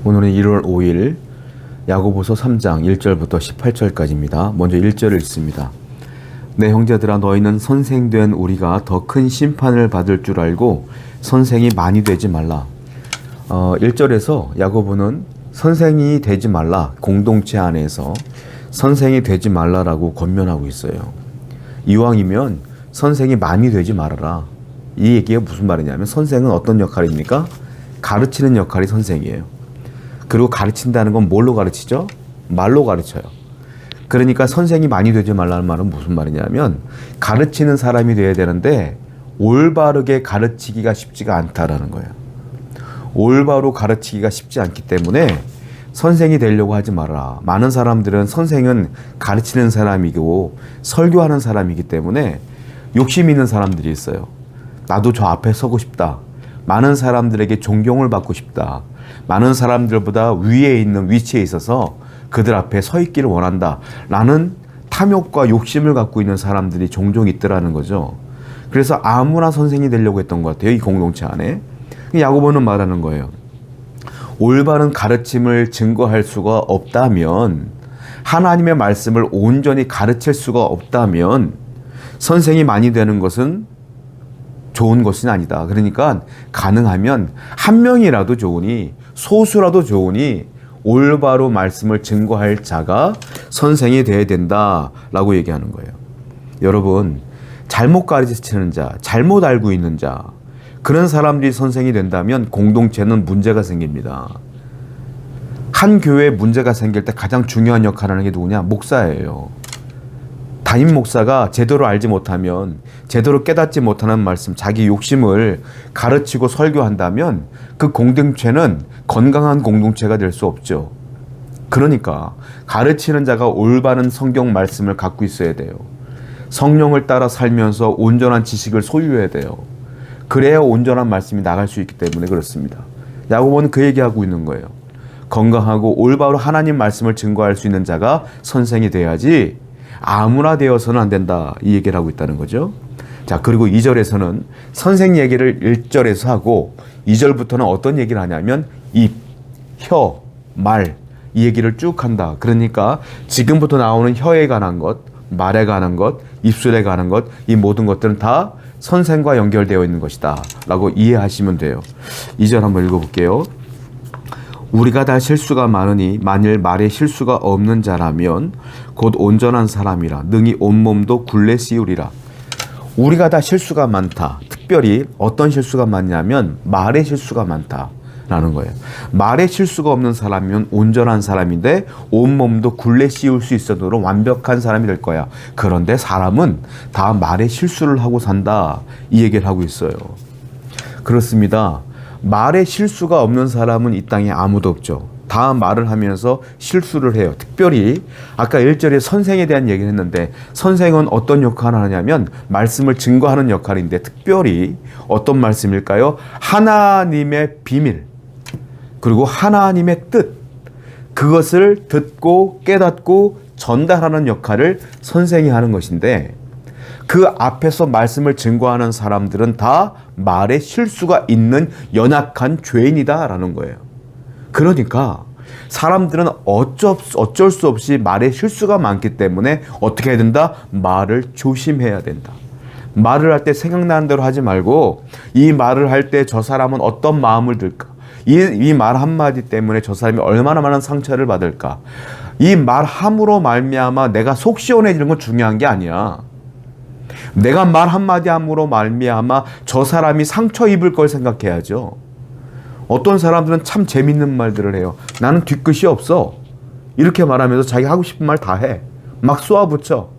오늘은 1월 5일 야고보서 3장 1절부터 18절까지입니다. 먼저 1절을 읽습니다. 내 형제들아 너희는 선생된 우리가 더 큰 심판을 받을 줄 알고 선생이 많이 되지 말라. 1절에서 야고보는 선생이 되지 말라, 공동체 안에서 선생이 되지 말라라고 권면하고 있어요. 이왕이면 선생이 많이 되지 말아라. 이 얘기가 무슨 말이냐면 선생은 어떤 역할입니까? 가르치는 역할이 선생이에요. 그리고 가르친다는 건 뭘로 가르치죠? 말로 가르쳐요. 그러니까 선생이 많이 되지 말라는 말은 무슨 말이냐면 가르치는 사람이 돼야 되는데 올바르게 가르치기가 쉽지가 않다라는 거예요. 올바로 가르치기가 쉽지 않기 때문에 선생이 되려고 하지 마라. 많은 사람들은 선생은 가르치는 사람이고 설교하는 사람이기 때문에 욕심 있는 사람들이 있어요. 나도 저 앞에 서고 싶다. 많은 사람들에게 존경을 받고 싶다. 많은 사람들보다 위에 있는 위치에 있어서 그들 앞에 서 있기를 원한다. 라는 탐욕과 욕심을 갖고 있는 사람들이 종종 있더라는 거죠. 그래서 아무나 선생이 되려고 했던 것 같아요. 이 공동체 안에. 야고보는 말하는 거예요. 올바른 가르침을 증거할 수가 없다면, 하나님의 말씀을 온전히 가르칠 수가 없다면 선생이 많이 되는 것은 좋은 것은 아니다. 그러니까 가능하면 한 명이라도 좋으니, 소수라도 좋으니 올바로 말씀을 증거할 자가 선생이 되어야 된다라고 얘기하는 거예요. 여러분, 잘못 가르치는 자, 잘못 알고 있는 자, 그런 사람들이 선생이 된다면 공동체는 문제가 생깁니다. 한 교회에 문제가 생길 때 가장 중요한 역할을 하는 게 누구냐? 목사예요. 담임 목사가 제대로 알지 못하면, 제대로 깨닫지 못하는 말씀, 자기 욕심을 가르치고 설교한다면 그 공동체는 건강한 공동체가 될 수 없죠. 그러니까 가르치는 자가 올바른 성경 말씀을 갖고 있어야 돼요. 성령을 따라 살면서 온전한 지식을 소유해야 돼요. 그래야 온전한 말씀이 나갈 수 있기 때문에 그렇습니다. 야고보는 그 얘기하고 있는 거예요. 건강하고 올바로 하나님 말씀을 증거할 수 있는 자가 선생이 돼야지 아무나 되어서는 안 된다, 이 얘기를 하고 있다는 거죠. 자, 그리고 2절에서는 선생 얘기를 1절에서 하고 2절부터는 어떤 얘기를 하냐면 입, 혀, 말, 이 얘기를 쭉 한다. 그러니까 지금부터 나오는 혀에 관한 것, 말에 관한 것, 입술에 관한 것, 이 모든 것들은 다 선생과 연결되어 있는 것이다 라고 이해하시면 돼요. 2절 한번 읽어볼게요. 우리가 다 실수가 많으니 만일 말에 실수가 없는 자라면 곧 온전한 사람이라 능히 온몸도 굴레 씌우리라. 우리가 다 실수가 많다. 특별히 어떤 실수가 많냐면 말에 실수가 많다라는 거예요. 말에 실수가 없는 사람이면 온전한 사람인데 온몸도 굴레 씌울 수 있도록 완벽한 사람이 될 거야. 그런데 사람은 다 말에 실수를 하고 산다, 이 얘기를 하고 있어요. 그렇습니다. 말에 실수가 없는 사람은 이 땅에 아무도 없죠. 다 말을 하면서 실수를 해요. 특별히 아까 1절에 선생에 대한 얘기를 했는데 선생은 어떤 역할을 하냐면 말씀을 증거하는 역할인데 특별히 어떤 말씀일까요? 하나님의 비밀, 그리고 하나님의 뜻, 그것을 듣고 깨닫고 전달하는 역할을 선생이 하는 것인데 그 앞에서 말씀을 증거하는 사람들은 다 말에 실수가 있는 연약한 죄인이다라는 거예요. 그러니까 사람들은 어쩔 수 없이 말에 실수가 많기 때문에 어떻게 해야 된다? 말을 조심해야 된다. 말을 할 때 생각나는 대로 하지 말고 이 말을 할 때 저 사람은 어떤 마음을 들까? 이 말 한마디 때문에 저 사람이 얼마나 많은 상처를 받을까? 이 말함으로 말미암아 내가 속 시원해지는 건 중요한 게 아니야. 내가 말 한마디 함으로 말미암아 저 사람이 상처 입을 걸 생각해야죠. 어떤 사람들은 참 재밌는 말들을 해요. 나는 뒤끝이 없어. 이렇게 말하면서 자기 하고 싶은 말 다 해. 막 쏘아붙여.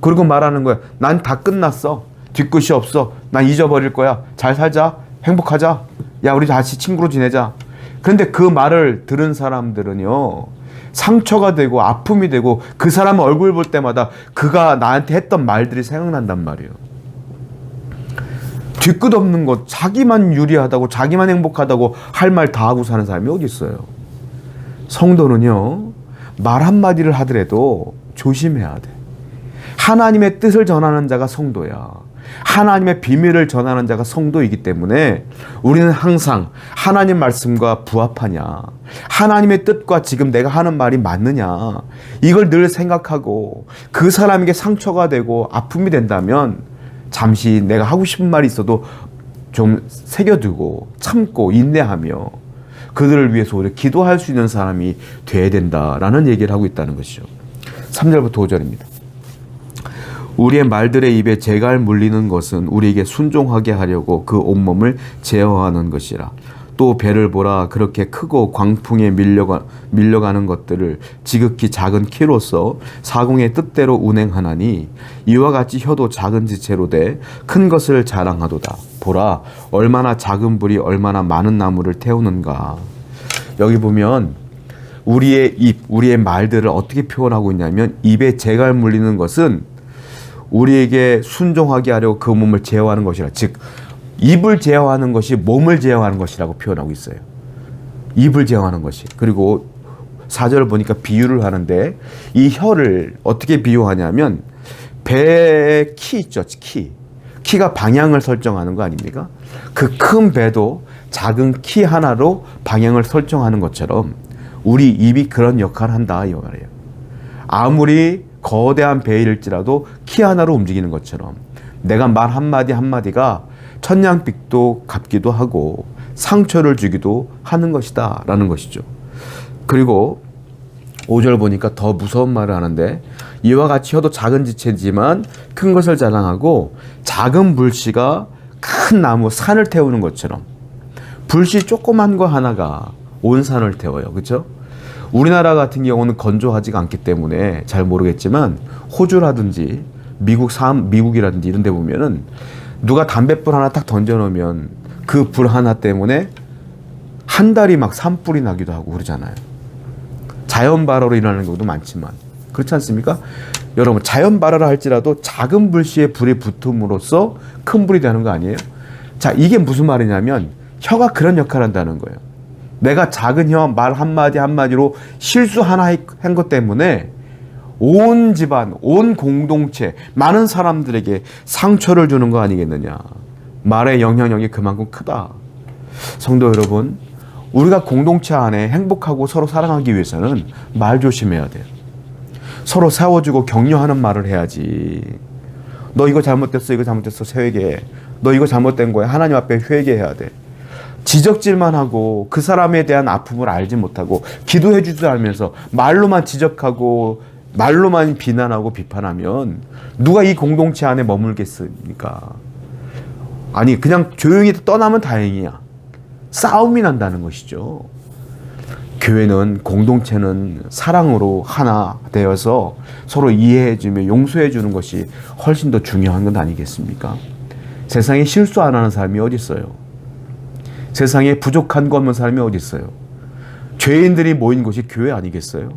그리고 말하는 거야. 난 다 끝났어. 뒤끝이 없어. 난 잊어버릴 거야. 잘 살자. 행복하자. 야, 우리 다시 친구로 지내자. 그런데 그 말을 들은 사람들은요, 상처가 되고 아픔이 되고 그 사람 얼굴 볼 때마다 그가 나한테 했던 말들이 생각난단 말이에요. 뒤끝 없는 것, 자기만 유리하다고 자기만 행복하다고 할 말 다 하고 사는 사람이 어디 있어요. 성도는요, 말 한마디를 하더라도 조심해야 돼. 하나님의 뜻을 전하는 자가 성도야. 하나님의 비밀을 전하는 자가 성도이기 때문에 우리는 항상 하나님 말씀과 부합하냐, 하나님의 뜻과 지금 내가 하는 말이 맞느냐, 이걸 늘 생각하고 그 사람에게 상처가 되고 아픔이 된다면 잠시 내가 하고 싶은 말이 있어도 좀 새겨두고 참고 인내하며 그들을 위해서 오히려 기도할 수 있는 사람이 돼야 된다라는 얘기를 하고 있다는 것이죠. 3절부터 5절입니다. 우리의 말들의 입에 재갈 물리는 것은 우리에게 순종하게 하려고 그 온몸을 제어하는 것이라. 또 배를 보라. 그렇게 크고 광풍에 밀려가는 것들을 지극히 작은 키로서 사공의 뜻대로 운행하나니 이와 같이 혀도 작은 지체로 돼 큰 것을 자랑하도다. 보라, 얼마나 작은 불이 얼마나 많은 나무를 태우는가. 여기 보면 우리의 입, 우리의 말들을 어떻게 표현하고 있냐면, 입에 재갈 물리는 것은 우리에게 순종하게 하려고 그 몸을 제어하는 것이라. 즉 입을 제어하는 것이 몸을 제어하는 것이라고 표현하고 있어요. 입을 제어하는 것이. 그리고 4절을 보니까 비유를 하는데 이 혀를 어떻게 비유하냐면 배의 키 있죠. 키가 방향을 설정하는 거 아닙니까? 그 큰 배도 작은 키 하나로 방향을 설정하는 것처럼 우리 입이 그런 역할을 한다 이 말이에요. 아무리 거대한 배일지라도 키 하나로 움직이는 것처럼 내가 말 한마디 한마디가 천냥빚도 갚기도 하고 상처를 주기도 하는 것이다 라는 것이죠. 그리고 5절 보니까 더 무서운 말을 하는데, 이와 같이 혀도 작은 지체지만 큰 것을 자랑하고 작은 불씨가 큰 나무 산을 태우는 것처럼, 불씨 조그만 거 하나가 온 산을 태워요. 그렇죠? 우리나라 같은 경우는 건조하지가 않기 때문에 잘 모르겠지만 호주라든지 미국이라든지 이런 데 보면은 누가 담뱃불 하나 딱 던져놓으면 그 불 하나 때문에 한 달이 막 산불이 나기도 하고 그러잖아요. 자연 발화로 일어나는 경우도 많지만 그렇지 않습니까? 여러분, 자연 발화를 할지라도 작은 불씨에 불이 붙음으로써 큰 불이 되는 거 아니에요? 자, 이게 무슨 말이냐면 혀가 그런 역할을 한다는 거예요. 내가 작은 혀 말 한마디 한마디로 실수 하나 한 것 때문에 온 집안, 온 공동체, 많은 사람들에게 상처를 주는 거 아니겠느냐. 말의 영향력이 그만큼 크다. 성도 여러분, 우리가 공동체 안에 행복하고 서로 사랑하기 위해서는 말 조심해야 돼요. 서로 세워주고 격려하는 말을 해야지. 너 이거 잘못됐어, 이거 잘못됐어, 회개해. 너 이거 잘못된 거야, 하나님 앞에 회개해야 돼. 지적질만 하고 그 사람에 대한 아픔을 알지 못하고 기도해 주지도 않으면서 말로만 지적하고 말로만 비난하고 비판하면 누가 이 공동체 안에 머물겠습니까? 아니, 그냥 조용히 떠나면 다행이야. 싸움이 난다는 것이죠. 교회는, 공동체는 사랑으로 하나 되어서 서로 이해해주며 용서해주는 것이 훨씬 더 중요한 건 아니겠습니까? 세상에 실수 안 하는 사람이 어디 있어요? 세상에 부족한 거 없는 사람이 어디 있어요? 죄인들이 모인 곳이 교회 아니겠어요?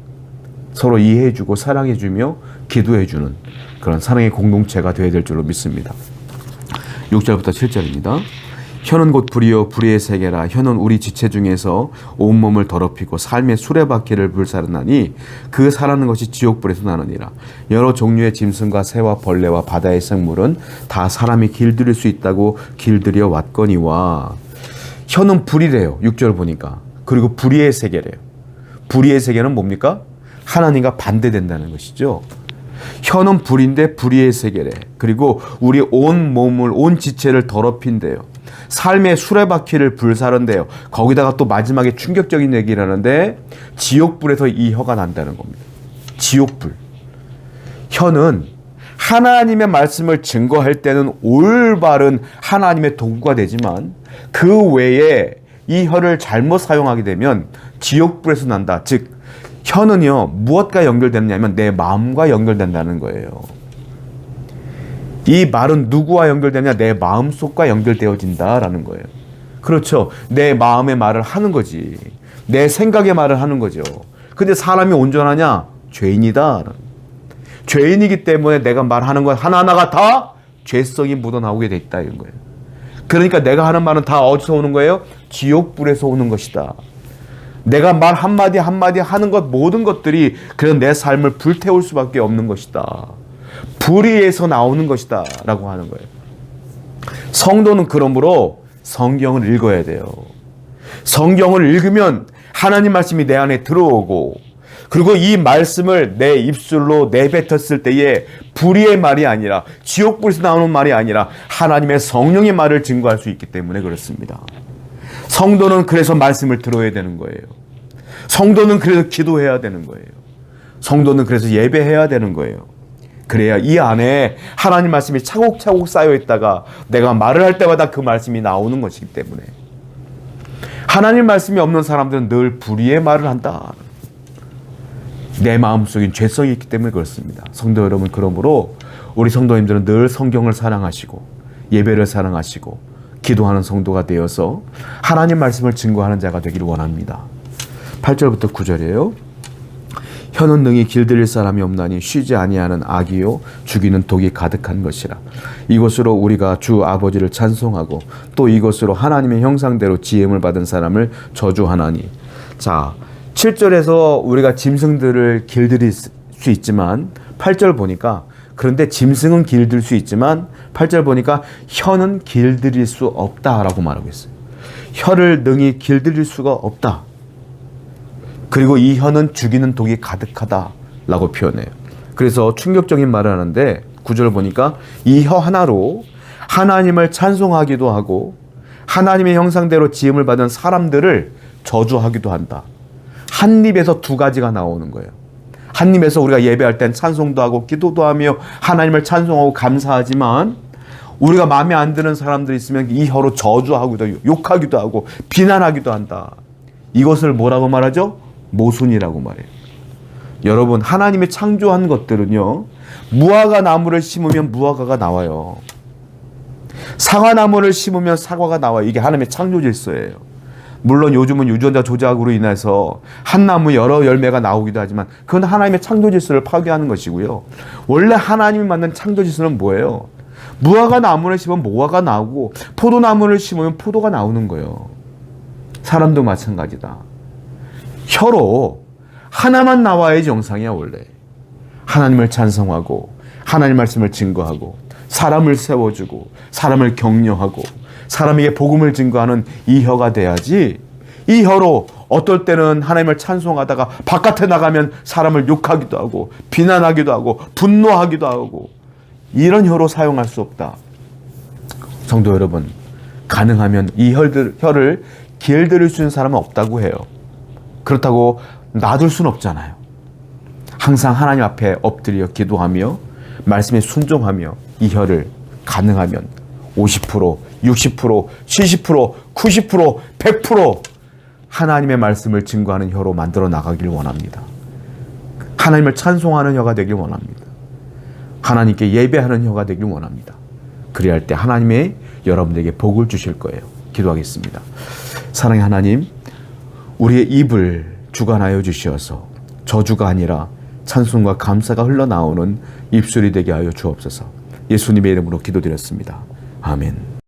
서로 이해해주고 사랑해주며 기도해주는 그런 사랑의 공동체가 되어야 될 줄로 믿습니다. 6절부터 7절입니다. 혀는 곧 불이요 불의의 세계라. 혀는 우리 지체 중에서 온몸을 더럽히고 삶의 수레바퀴를 불사르나니 그 사라는 것이 지옥불에서 나느니라. 여러 종류의 짐승과 새와 벌레와 바다의 생물은 다 사람이 길들일 수 있다고 길들여 왔거니와. 혀는 불이래요. 6절 보니까. 그리고 불의의 세계래요. 불의의 세계는 뭡니까? 하나님과 반대된다는 것이죠. 혀는 불인데 불의의 세계래. 그리고 우리 온 몸을, 온 지체를 더럽힌대요. 삶의 수레바퀴를 불사른대요. 거기다가 또 마지막에 충격적인 얘기를 하는데 지옥불에서 이 혀가 난다는 겁니다. 지옥불. 혀는 하나님의 말씀을 증거할 때는 올바른 하나님의 도구가 되지만 그 외에 이 혀를 잘못 사용하게 되면 지옥불에서 난다. 즉 혀는요 무엇과 연결되느냐면 내 마음과 연결된다는 거예요. 이 말은 누구와 연결되냐? 내 마음속과 연결되어진다라는 거예요. 그렇죠. 내 마음의 말을 하는 거지. 내 생각의 말을 하는 거죠. 근데 사람이 온전하냐? 죄인이다. 죄인이기 때문에 내가 말하는 것 하나하나가 다 죄성이 묻어나오게 돼 있다 이런 거예요. 그러니까 내가 하는 말은 다 어디서 오는 거예요? 지옥불에서 오는 것이다. 내가 말 한마디 한마디 하는 것 모든 것들이 그런 내 삶을 불태울 수밖에 없는 것이다. 불의에서 나오는 것이다 라고 하는 거예요. 성도는 그러므로 성경을 읽어야 돼요. 성경을 읽으면 하나님 말씀이 내 안에 들어오고, 그리고 이 말씀을 내 입술로 내뱉었을 때에 불의의 말이 아니라, 지옥불에서 나오는 말이 아니라 하나님의 성령의 말을 증거할 수 있기 때문에 그렇습니다. 성도는 그래서 말씀을 들어야 되는 거예요. 성도는 그래서 기도해야 되는 거예요. 성도는 그래서 예배해야 되는 거예요. 그래야 이 안에 하나님 말씀이 차곡차곡 쌓여 있다가 내가 말을 할 때마다 그 말씀이 나오는 것이기 때문에. 하나님 말씀이 없는 사람들은 늘 불의의 말을 한다. 내 마음속엔 죄성이 있기 때문에 그렇습니다. 성도 여러분, 그러므로 우리 성도님들은 늘 성경을 사랑하시고 예배를 사랑하시고 기도하는 성도가 되어서 하나님 말씀을 증거하는 자가 되기를 원합니다. 8절부터 9절이에요. 혀는 능히 길들일 사람이 없나니 쉬지 아니하는 악이요 죽이는 독이 가득한 것이라. 이것으로 우리가 주 아버지를 찬송하고 또 이것으로 하나님의 형상대로 지음을 받은 사람을 저주하나니. 자, 7절에서 우리가 짐승들을 길들일 수 있지만 8절 보니까, 그런데 짐승은 길들 수 있지만 8절 보니까 혀는 길들일 수 없다라고 말하고 있어요. 혀를 능히 길들일 수가 없다. 그리고 이 혀는 죽이는 독이 가득하다라고 표현해요. 그래서 충격적인 말을 하는데 9절 보니까 이 혀 하나로 하나님을 찬송하기도 하고 하나님의 형상대로 지음을 받은 사람들을 저주하기도 한다. 한 입에서 두 가지가 나오는 거예요. 한 입에서 우리가 예배할 땐 찬송도 하고 기도도 하며 하나님을 찬송하고 감사하지만, 우리가 마음에 안 드는 사람들이 있으면 이 혀로 저주하기도 하고 욕하기도 하고 비난하기도 한다. 이것을 뭐라고 말하죠? 모순이라고 말해요. 여러분, 하나님이 창조한 것들은요, 무화과 나무를 심으면 무화과가 나와요. 사과나무를 심으면 사과가 나와요. 이게 하나님의 창조 질서예요. 물론 요즘은 유전자 조작으로 인해서 한 나무 여러 열매가 나오기도 하지만 그건 하나님의 창조 질서를 파괴하는 것이고요. 원래 하나님이 만든 창조 질서는 뭐예요? 무화과 나무를 심으면 무화과가 나오고 포도나무를 심으면 포도가 나오는 거예요. 사람도 마찬가지다. 혀로 하나만 나와야지 정상이야. 원래 하나님을 찬송하고 하나님 말씀을 증거하고 사람을 세워주고 사람을 격려하고 사람에게 복음을 증거하는 이 혀가 돼야지, 이 혀로 어떨 때는 하나님을 찬송하다가 바깥에 나가면 사람을 욕하기도 하고 비난하기도 하고 분노하기도 하고, 이런 혀로 사용할 수 없다. 성도 여러분, 가능하면 이 혀를 길들일 수 있는 사람은 없다고 해요. 그렇다고 놔둘 수는 없잖아요. 항상 하나님 앞에 엎드려 기도하며 말씀에 순종하며 이 혀를 가능하면 50%, 60%, 70%, 90%, 100% 하나님의 말씀을 증거하는 혀로 만들어 나가길 원합니다. 하나님을 찬송하는 혀가 되길 원합니다. 하나님께 예배하는 혀가 되길 원합니다. 그래야 할 때 하나님의 여러분들에게 복을 주실 거예요. 기도하겠습니다. 사랑의 하나님, 우리의 입을 주관하여 주시어서 저주가 아니라 찬송과 감사가 흘러나오는 입술이 되게 하여 주옵소서. 예수님의 이름으로 기도드렸습니다. 아멘.